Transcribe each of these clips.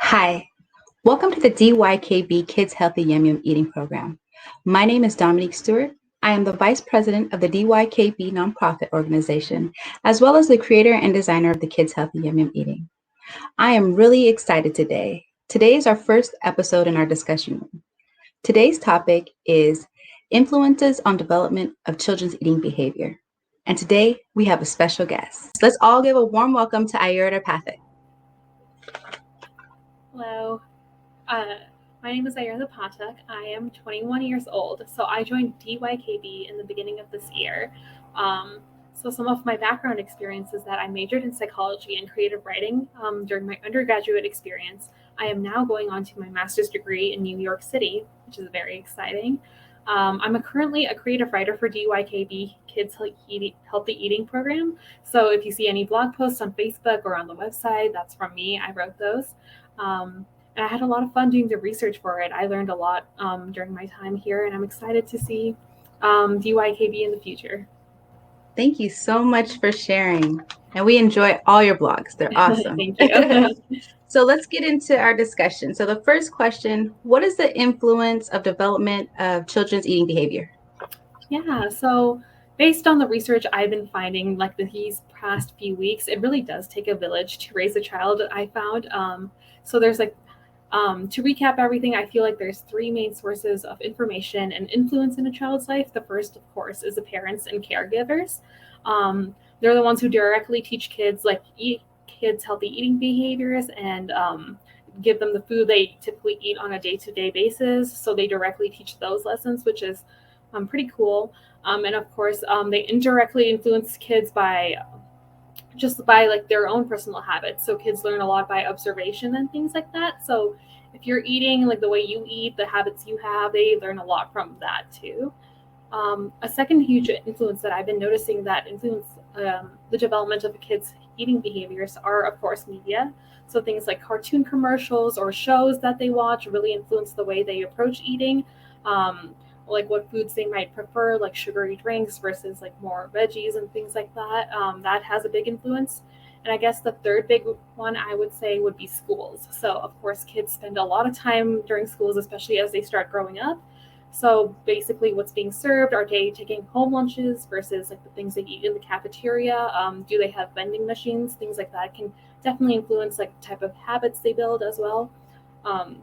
Hi, welcome to the DYKB Kids Healthy Yum Yum Eating Program. My name is Dominique Stewart. I am the Vice President of the D.Y.K.B Nonprofit Organization, as well as the creator and designer of the Kids Healthy Yum Yum Eating. I am really excited today. Today is our first episode in our discussion room. Today's topic is influences on development of children's eating behavior. And today we have a special guest. Let's all give a warm welcome to Ayurveda Pathak. Hello, my name is Ayurveda Pathak. I am 21 years old, so I joined D.Y.K.B in the beginning of this year. So some of my background experience is that I majored in psychology and creative writing during my undergraduate experience. I am now going on to my master's degree in New York City, which is very exciting. I'm currently a creative writer for DYKB Kids Healthy Eating Program. So if you see any blog posts on Facebook or on the website, that's from me. I wrote those. And I had a lot of fun doing the research for it. I learned a lot during my time here, and I'm excited to see DYKB in the future. Thank you so much for sharing. And we enjoy all your blogs. They're awesome. Thank you. So let's get into our discussion. So the first question, what is the influence of development of children's eating behavior? Yeah, so based on the research I've been finding, like these past few weeks, it really does take a village to raise a child, I found. So there's to recap everything, I feel like there's three main sources of information and influence in a child's life. The first, of course, is the parents and caregivers. They're the ones who directly teach kids, kids healthy eating behaviors and give them the food they typically eat on a day-to-day basis. So they directly teach those lessons, which is pretty cool. And of course, they indirectly influence kids by like their own personal habits. So kids learn a lot by observation and things like that. So if you're eating like the way you eat, the habits you have, they learn a lot from that too. A second huge influence that I've been noticing that influence the development of the kids' eating behaviors are, of course, media. So things like cartoon commercials or shows that they watch really influence the way they approach eating. Like what foods they might prefer, like sugary drinks versus like more veggies and things like that. That has a big influence. And I guess the third big one I would say would be schools. So of course, kids spend a lot of time during schools, especially as they start growing up. So basically, what's being served? Are they taking home lunches versus like the things they eat in the cafeteria? Do they have vending machines? Things like that can definitely influence like the type of habits they build as well. Um,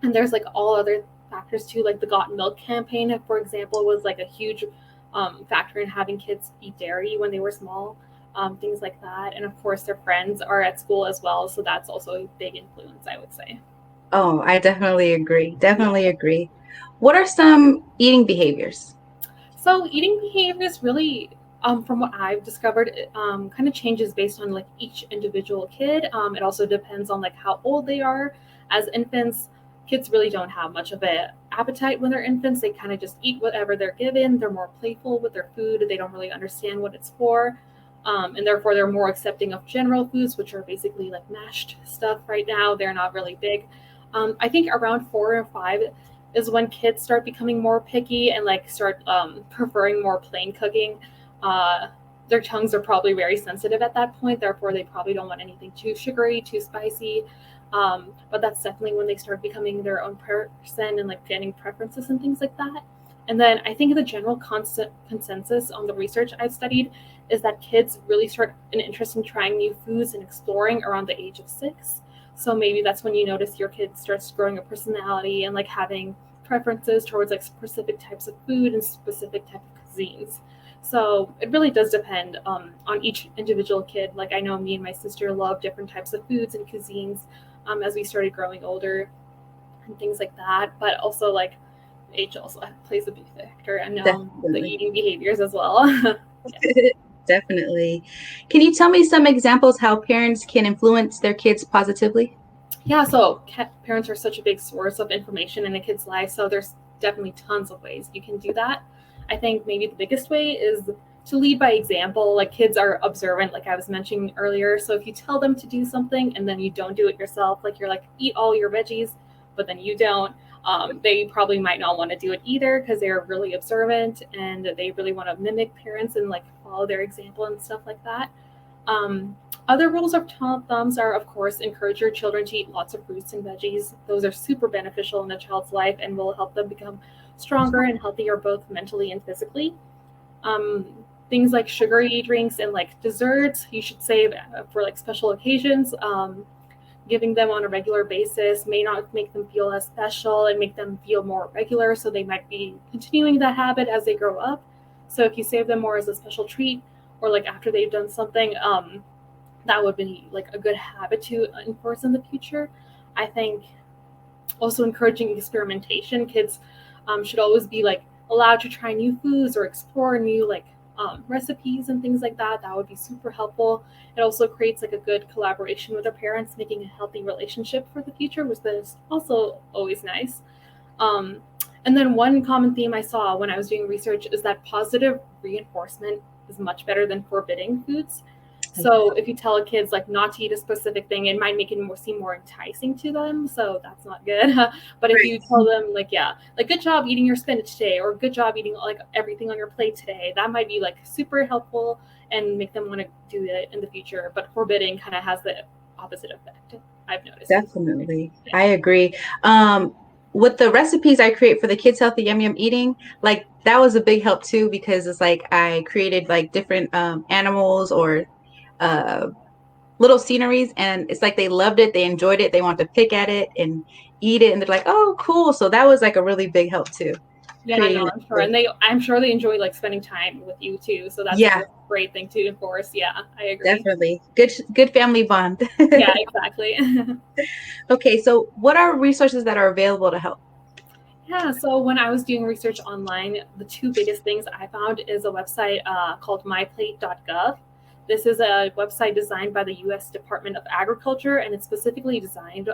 and there's like all other factors too, like the Got Milk campaign, for example, was like a huge factor in having kids eat dairy when they were small, things like that. And of course, their friends are at school as well, so that's also a big influence, I would say. Oh, I definitely agree. Definitely agree. What are some eating behaviors? So eating behaviors really, from what I've discovered, kind of changes based on like each individual kid. It also depends on like how old they are. As infants, kids really don't have much of an appetite when they're infants. They kind of just eat whatever they're given. They're more playful with their food. They don't really understand what it's for. And therefore, they're more accepting of general foods, which are basically like mashed stuff right now. They're not really big. I think around 4 or 5 is when kids start becoming more picky and like start preferring more plain cooking. Uh, their tongues are probably very sensitive at that point, therefore they probably don't want anything too sugary, too spicy. But that's definitely when they start becoming their own person and like getting preferences and things like that. And then I think the general constant consensus on the research I've studied is that kids really start an interest in trying new foods and exploring around the age of 6. So maybe that's when you notice your kid starts growing a personality and like having preferences towards like specific types of food and specific type of cuisines. So it really does depend on each individual kid. Like I know me and my sister love different types of foods and cuisines as we started growing older and things like that. But also like age also plays a big factor, and the Definitely. eating behaviors as well. Definitely. Can you tell me some examples how parents can influence their kids positively? Yeah, so parents are such a big source of information in a kid's life. So there's definitely tons of ways you can do that. I think maybe the biggest way is to lead by example. Like kids are observant, like I was mentioning earlier. So if you tell them to do something and then you don't do it yourself, like you're like, eat all your veggies, but then you don't, they probably might not want to do it either because they're really observant and they really want to mimic parents and like follow their example and stuff like that. Other rules of thumbs are, of course, encourage your children to eat lots of fruits and veggies. Those are super beneficial in a child's life and will help them become stronger and healthier both mentally and physically. Um, Things like sugary drinks and like desserts, you should save for like special occasions. Giving them on a regular basis may not make them feel as special and make them feel more regular, so they might be continuing that habit as they grow up. So if you save them more as a special treat or like after they've done something, that would be like a good habit to enforce in the future. I think also encouraging experimentation. Kids should always be like allowed to try new foods or explore new like recipes and things like that. That would be super helpful. It also creates like a good collaboration with their parents, making a healthy relationship for the future, which is also always nice. Um, and then one common theme I saw when I was doing research is that positive reinforcement is much better than forbidding foods. So if you tell kids like not to eat a specific thing, it might make it seem more enticing to them. So that's not good. But if you tell them like, yeah, like good job eating your spinach today, or good job eating like everything on your plate today, that might be like super helpful and make them want to do it in the future. But forbidding kind of has the opposite effect, I've noticed. Definitely. I agree. With the recipes I create for the kids healthy yum yum eating, like that was a big help too, because it's like I created like different animals or uh little sceneries, and it's like they loved it, they enjoyed it, they want to pick at it and eat it, and they're like, oh cool. So that was like a really big help too, Yeah, creating no, I'm sure. And I'm sure they enjoy like spending time with you too. So that's like yeah, a great thing to enforce. Yeah, I agree. definitely good family bond. Yeah, exactly. Okay, so what are resources that are available to help? Yeah, so when I was doing research online, the two biggest things I found is a website called myplate.gov. This is a website designed by the U.S. Department of Agriculture, and it's specifically designed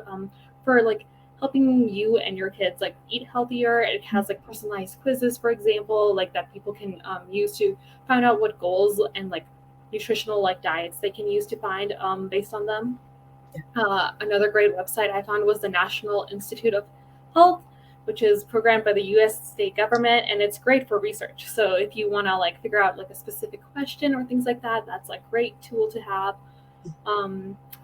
for like helping you and your kids like eat healthier. It has like personalized quizzes, for example, like that people can use to find out what goals and like nutritional like diets they can use to find based on them. Another great website I found was the National Institute of Health, which is programmed by the U.S. state government, and it's great for research. So if you want to like figure out like a specific question or things like that, that's like great tool to have.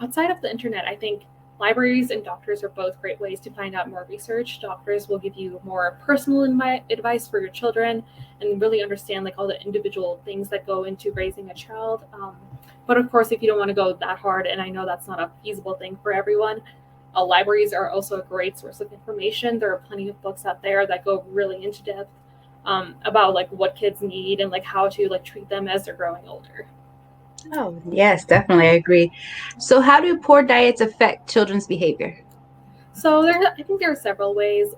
Outside of the internet, I think libraries and doctors are both great ways to find out more research. Doctors will give you more personal advice for your children and really understand like all the individual things that go into raising a child. But of course, if you don't want to go that hard, and I know that's not a feasible thing for everyone, libraries are also a great source of information. There are plenty of books out there that go really into depth about like what kids need and like how to like treat them as they're growing older. Oh, yes, definitely. I agree. So, how do poor diets affect children's behavior? So I think there are several ways.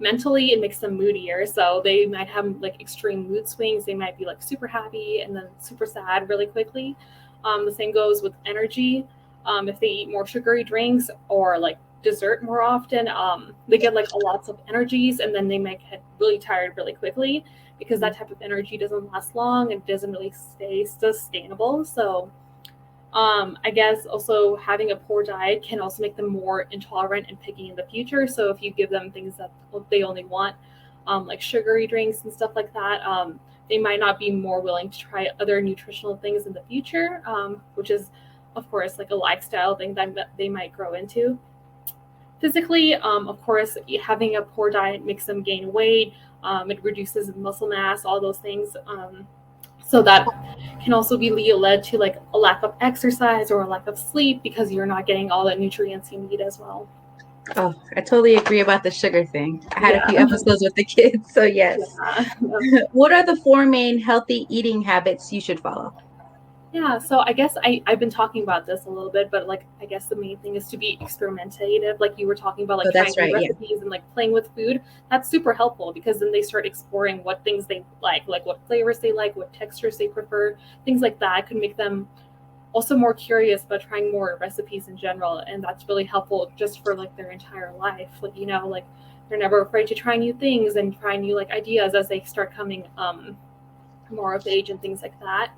Mentally, it makes them moodier. So they might have like extreme mood swings. They might be like super happy and then super sad really quickly. The same goes with energy. If they eat more sugary drinks or like dessert more often, they get like lots of energies and then they might get really tired really quickly because that type of energy doesn't last long and doesn't really stay sustainable. So I guess also having a poor diet can also make them more intolerant and picky in the future. So if you give them things that they only want, like sugary drinks and stuff like that, they might not be more willing to try other nutritional things in the future, which is, of course, like a lifestyle thing that they might grow into. Physically, of course, having a poor diet makes them gain weight. It reduces muscle mass, all those things. So that can also be led to like a lack of exercise or a lack of sleep because you're not getting all the nutrients you need as well. Oh, I totally agree about the sugar thing. I had a Yeah. few episodes with the kids, so yes. Yeah. What are the four main healthy eating habits you should follow? Yeah, so I guess I've been talking about this a little bit, but like I guess the main thing is to be experimentative. Like you were talking about Oh, like trying that's new right. Yeah. recipes and like playing with food. That's super helpful because then they start exploring what things they like what flavors they like, what textures they prefer, things like that could make them also more curious about trying more recipes in general. And that's really helpful just for like their entire life. Like, like they're never afraid to try new things and try new like ideas as they start coming more of age and things like that.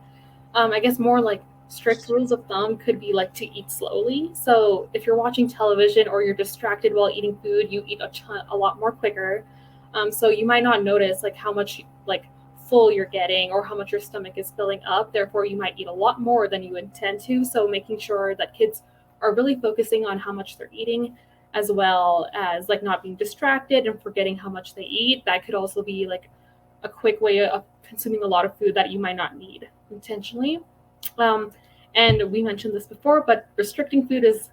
I guess more like strict rules of thumb could be like to eat slowly. So if you're watching television or you're distracted while eating food, you eat a lot more quicker. So you might not notice like how much like full you're getting or how much your stomach is filling up. Therefore, you might eat a lot more than you intend to. So making sure that kids are really focusing on how much they're eating, as well as like not being distracted and forgetting how much they eat. That could also be like a quick way of consuming a lot of food that you might not need intentionally. Um, and we mentioned this before, but restricting food is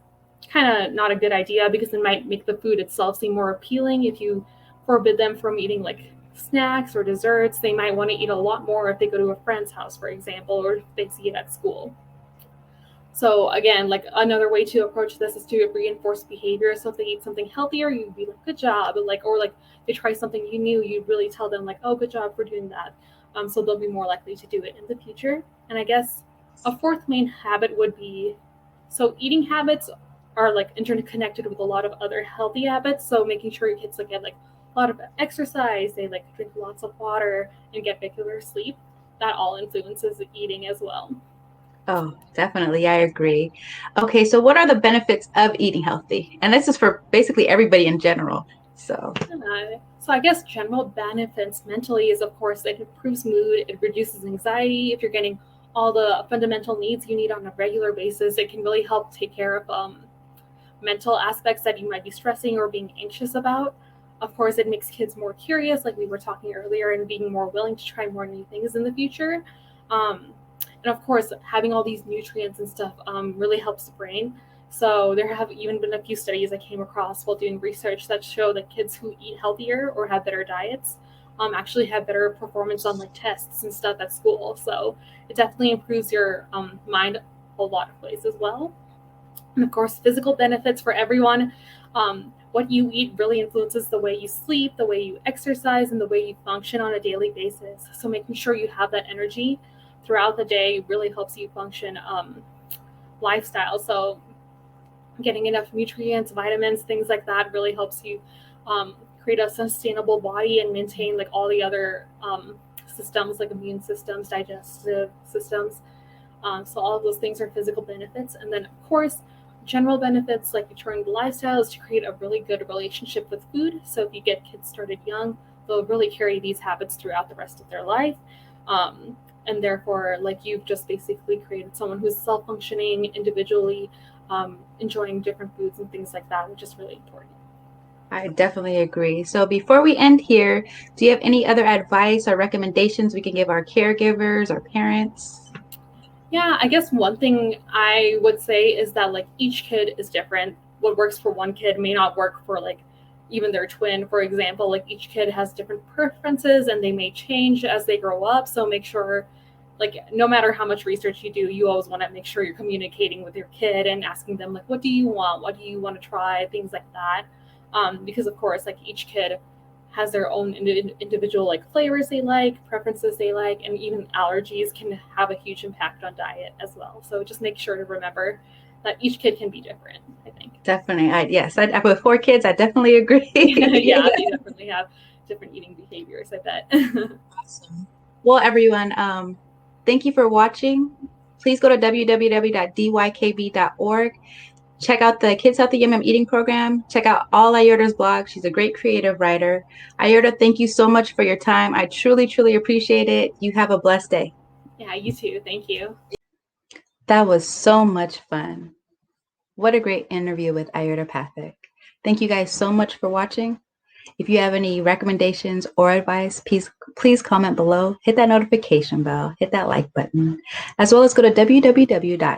kind of not a good idea because it might make the food itself seem more appealing. If you forbid them from eating like snacks or desserts, they might want to eat a lot more if they go to a friend's house, for example, or if they see it at school. So again, like another way to approach this is to reinforce behavior. So if they eat something healthier, you'd be like, good job. Like, or like they try something new, you'd really tell them like, oh, good job for doing that. So they'll be more likely to do it in the future. And I guess a fourth main habit would be, so eating habits are like interconnected with a lot of other healthy habits. So making sure your kids like get like a lot of exercise, they like drink lots of water and get regular sleep. That all influences eating as well. Oh, definitely. I agree. Okay, so what are the benefits of eating healthy? And this is for basically everybody in general. So, So I guess general benefits mentally is, of course, it improves mood, it reduces anxiety. If you're getting all the fundamental needs you need on a regular basis, it can really help take care of mental aspects that you might be stressing or being anxious about. Of course, it makes kids more curious, like we were talking earlier, and being more willing to try more new things in the future. Um, and of course, having all these nutrients and stuff really helps the brain. So there have even been a few studies I came across while doing research that show that kids who eat healthier or have better diets actually have better performance on like tests and stuff at school. So it definitely improves your mind a lot of ways as well. And of course, physical benefits for everyone. What you eat really influences the way you sleep, the way you exercise, and the way you function on a daily basis. So making sure you have that energy throughout the day really helps you function lifestyle. So getting enough nutrients, vitamins, things like that really helps you create a sustainable body and maintain like all the other systems like immune systems, digestive systems. So all of those things are physical benefits. And then of course, general benefits like maturing the lifestyle is to create a really good relationship with food. So if you get kids started young, they'll really carry these habits throughout the rest of their life. And therefore, like you've just basically created someone who's self-functioning individually, enjoying different foods and things like that, which is really important. I definitely agree. So before we end here, do you have any other advice or recommendations we can give our caregivers or parents? Yeah, I guess one thing I would say is that like each kid is different. What works for one kid may not work for like even their twin, for example. Like each kid has different preferences and they may change as they grow up. So make sure, like, no matter how much research you do, you always want to make sure you're communicating with your kid and asking them like, what do you want? What do you want to try? Things like that. Because of course, like each kid has their own individual like flavors they like, preferences they like, and even allergies can have a huge impact on diet as well. So just make sure to remember that each kid can be different, I think. Definitely. With 4 kids, I definitely agree. Yeah, they definitely have different eating behaviors, I bet. Awesome. Well, everyone, thank you for watching. Please go to www.dykb.org. Check out the Kids Healthy Yum Yum Eating Program. Check out all Ayota's blogs. She's a great creative writer. Ayota, thank you so much for your time. I truly, truly appreciate it. You have a blessed day. Yeah, you too. Thank you. That was so much fun. What a great interview with Ayota Pathak. Thank you guys so much for watching. If you have any recommendations or advice, please comment below, hit that notification bell, hit that like button, as well as go to www.dykb.org.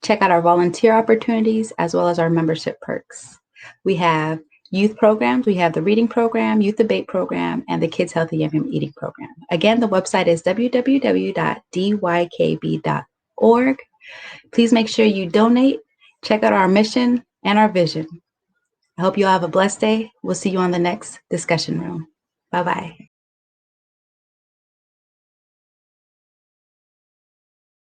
Check out our volunteer opportunities as well as our membership perks. We have youth programs. We have the reading program, youth debate program, and the Kids Healthy Yum Yum Eating program. Again, the website is www.dykb.org. Please make sure you donate. Check out our mission and our vision. I hope you all have a blessed day. We'll see you on the next discussion room. Bye-bye.